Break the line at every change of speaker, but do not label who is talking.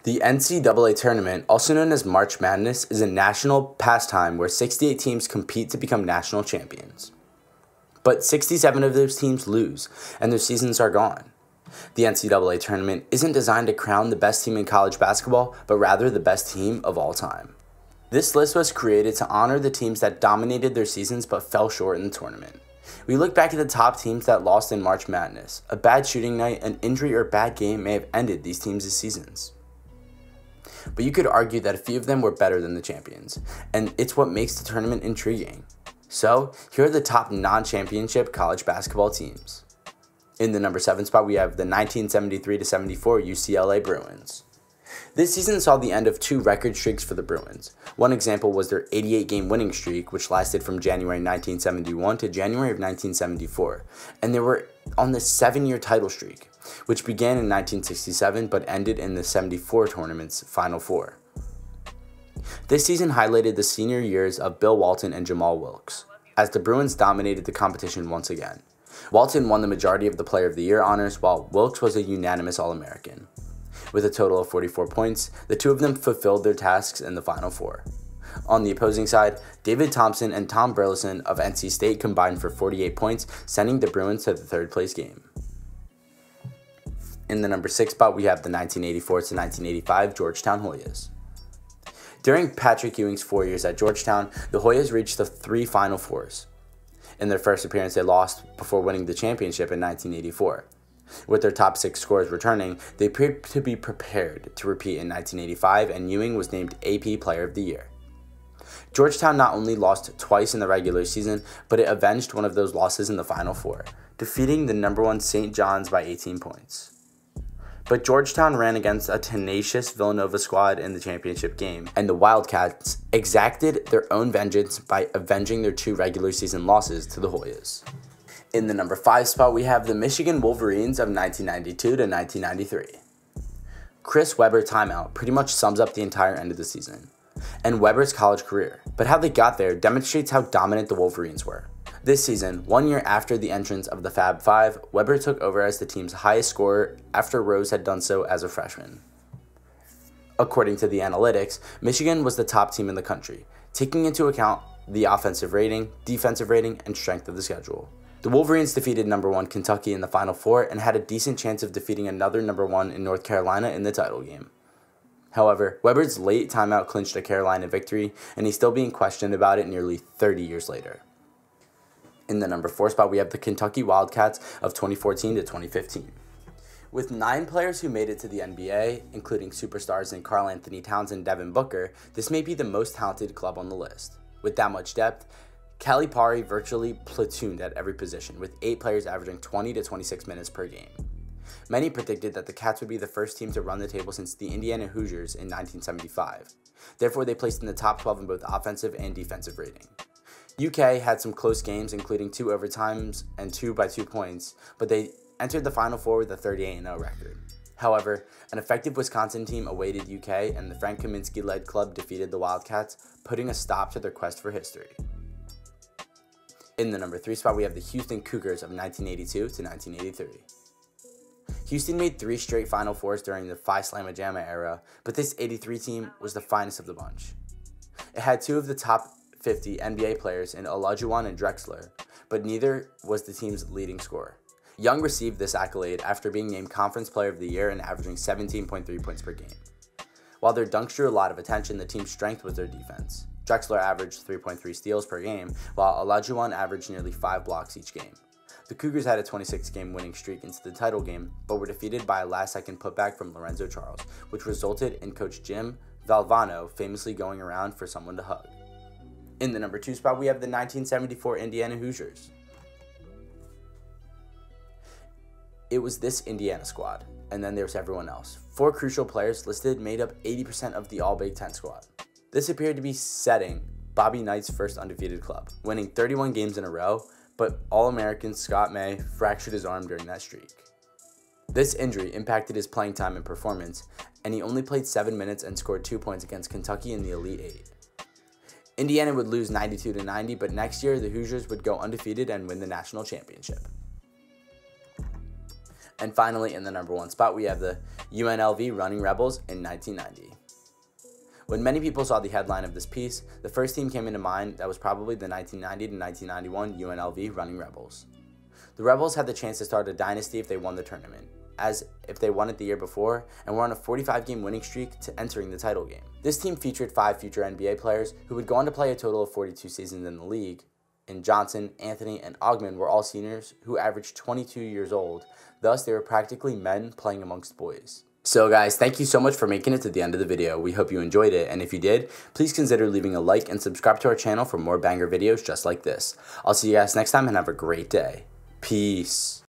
The NCAA Tournament, also known as March Madness, is a national pastime where 68 teams compete to become national champions. But 67 of those teams lose, and their seasons are gone. The NCAA Tournament isn't designed to crown the best team in college basketball, but rather the best team of all time. This list was created to honor the teams that dominated their seasons but fell short in the tournament. We look back at the top teams that lost in March Madness. A bad shooting night, an injury, or bad game may have ended these teams' seasons. But you could argue that a few of them were better than the champions, and it's what makes the tournament intriguing. So, here are the top non-championship college basketball teams. In the number 7 spot, we have the 1973-74 UCLA Bruins. This season saw the end of 2 record streaks for the Bruins. One example was their 88-game winning streak, which lasted from January 1971 to January of 1974, and they were on the 7-year title streak, which began in 1967 but ended in the 74 tournament's Final Four. This season highlighted the senior years of Bill Walton and Jamal Wilkes, as the Bruins dominated the competition once again. Walton won the majority of the Player of the Year honors, while Wilkes was a unanimous All-American. With a total of 44 points, the two of them fulfilled their tasks in the Final Four. On the opposing side, David Thompson and Tom Burleson of NC State combined for 48 points, sending the Bruins to the third-place game. In the number 6 spot, we have the 1984-1985 Georgetown Hoyas. During Patrick Ewing's 4 years at Georgetown, the Hoyas reached the 3 Final Fours. In their first appearance, they lost before winning the championship in 1984. With their top 6 scorers returning, they appeared to be prepared to repeat in 1985, and Ewing was named AP Player of the Year. Georgetown not only lost twice in the regular season, but it avenged one of those losses in the Final Four, defeating the number 1 St. John's by 18 points. But Georgetown ran against a tenacious Villanova squad in the championship game, and the Wildcats exacted their own vengeance by avenging their 2 regular season losses to the Hoyas. In the number 5 spot, we have the Michigan Wolverines of 1992 to 1993. Chris Webber timeout pretty much sums up the entire end of the season, and Webber's college career, but how they got there demonstrates how dominant the Wolverines were. This season, 1 year after the entrance of the Fab Five, Webber took over as the team's highest scorer after Rose had done so as a freshman. According to the analytics, Michigan was the top team in the country, taking into account the offensive rating, defensive rating, and strength of the schedule. The Wolverines defeated number 1 Kentucky in the Final Four and had a decent chance of defeating another number 1 in North Carolina in the title game. However, Webber's late timeout clinched a Carolina victory, and he's still being questioned about it nearly 30 years later. In the number 4 spot, we have the Kentucky Wildcats of 2014 to 2015. With 9 players who made it to the NBA, including superstars in Karl Anthony Towns and Devin Booker, this may be the most talented club on the list. With that much depth, Calipari virtually platooned at every position, with 8 players averaging 20 to 26 minutes per game. Many predicted that the Cats would be the first team to run the table since the Indiana Hoosiers in 1975. Therefore, they placed in the top 12 in both offensive and defensive rating. UK had some close games, including 2 overtimes and 2 by 2 points, but they entered the Final Four with a 38-0 record. However, an effective Wisconsin team awaited UK, and the Frank Kaminsky-led club defeated the Wildcats, putting a stop to their quest for history. In the number 3 spot, we have the Houston Cougars of 1982 to 1983. Houston made 3 straight Final Fours during the Phi Slamma Jamma era, but this 83 team was the finest of the bunch. It had 2 of the top 50 NBA players in Olajuwon and Drexler, but neither was the team's leading scorer. Young received this accolade after being named Conference Player of the Year and averaging 17.3 points per game. While their dunks drew a lot of attention, the team's strength was their defense. Drexler averaged 3.3 steals per game, while Olajuwon averaged nearly 5 blocks each game. The Cougars had a 26-game winning streak into the title game, but were defeated by a last-second putback from Lorenzo Charles, which resulted in coach Jim Valvano famously going around for someone to hug. In the number 2 spot, we have the 1974 Indiana Hoosiers. It was this Indiana squad, and then there's everyone else. 4 crucial players listed made up 80% of the All-Big Ten squad. This appeared to be setting Bobby Knight's first undefeated club, winning 31 games in a row, but All-American Scott May fractured his arm during that streak. This injury impacted his playing time and performance, and he only played 7 minutes and scored 2 points against Kentucky in the Elite Eight. Indiana would lose 92 to 90, but next year the Hoosiers would go undefeated and win the national championship. And finally, in the number 1 spot, we have the UNLV Running Rebels in 1990. When many people saw the headline of this piece, the first team came into mind that was probably the 1990 to 1991 UNLV Running Rebels. The Rebels had the chance to start a dynasty if they won the tournament, as if they won it the year before and were on a 45-game winning streak to entering the title game. This team featured 5 future NBA players who would go on to play a total of 42 seasons in the league, and Johnson, Anthony, and Ogman were all seniors who averaged 22 years old. Thus, they were practically men playing amongst boys. So guys, thank you so much for making it to the end of the video. We hope you enjoyed it, and if you did, please consider leaving a like and subscribe to our channel for more banger videos just like this. I'll see you guys next time and have a great day. Peace.